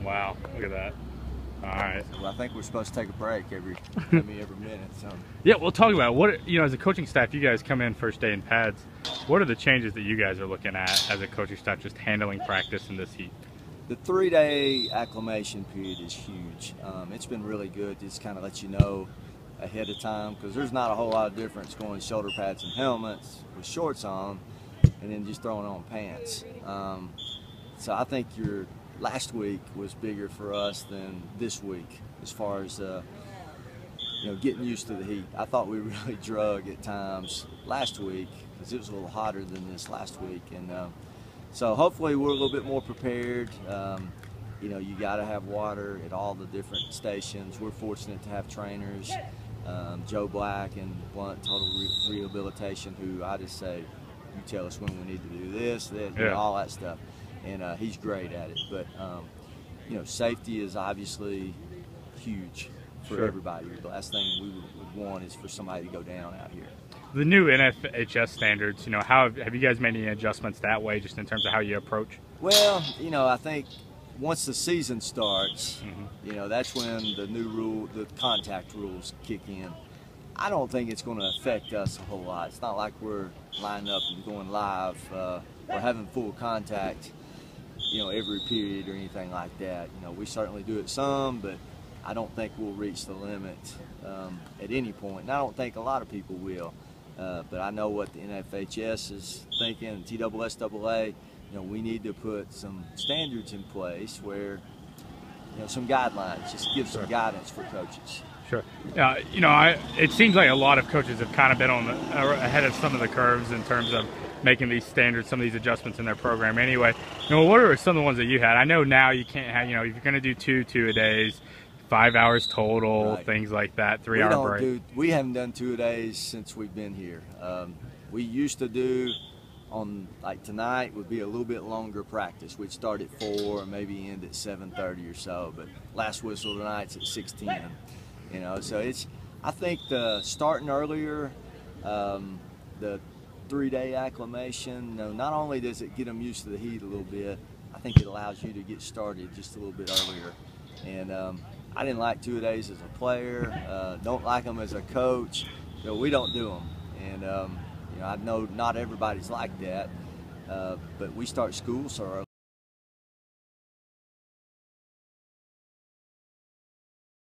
Wow, look at that. All right. Well, I think we're supposed to take a break every minute. So. Yeah, we'll talk about it. What, you know, as a coaching staff, you guys come in first day in pads. What are the changes that you guys are looking at as a coaching staff, just handling practice in this heat? The 3-day acclimation period is huge. It's been really good to just kind of let you know ahead of time, because there's not a whole lot of difference going shoulder pads and helmets with shorts on and then just throwing on pants. So I think your last week was bigger for us than this week as far as you know, getting used to the heat. I thought we really drug at times last week because it was a little hotter than this last week, and so hopefully we're a little bit more prepared. You know, you got to have water at all the different stations. We're fortunate to have trainers, Joe Black and Blunt Total Rehabilitation, who I just say, you tell us when we need to do this, that, you know, all that stuff. And he's great at it. But, you know, safety is obviously huge for everybody. The last thing we would want is for somebody to go down out here. The new NFHS standards, you know, how have you guys made any adjustments that way, just in terms of how you approach? Well, you know, I think once the season starts, you know, that's when the new rule, the contact rules kick in. I don't think it's going to affect us a whole lot. It's not like we're lining up and going live or having full contact, you know, every period or anything like that. You know, we certainly do it some, but I don't think we'll reach the limit at any point. And I don't think a lot of people will. But I know what the NFHS is thinking, and TSSAA. You know, we need to put some standards in place where, you know, some guidelines, just give some guidance for coaches. Sure. You know, it seems like a lot of coaches have kind of been on ahead of some of the curves in terms of making these standards, some of these adjustments in their program. Anyway, you know, what are some of the ones that you had? I know now you can't have, you know, if you're going to do two-a-days, 5 hours total, things like that, 3-hour break. We haven't done 2-a-days since we've been here. We used to do, on like tonight would be a little bit longer practice. We'd start at 4 and maybe end at 7:30 or so, but last whistle tonight's at 6:10. You know, so it's, I think the starting earlier, the 3-day acclimation, you know, not only does it get them used to the heat a little bit, I think it allows you to get started just a little bit earlier. And I didn't like 2-a-days as a player, don't like them as a coach. You know, we don't do them. And you know, I know not everybody's like that, but we start school so early.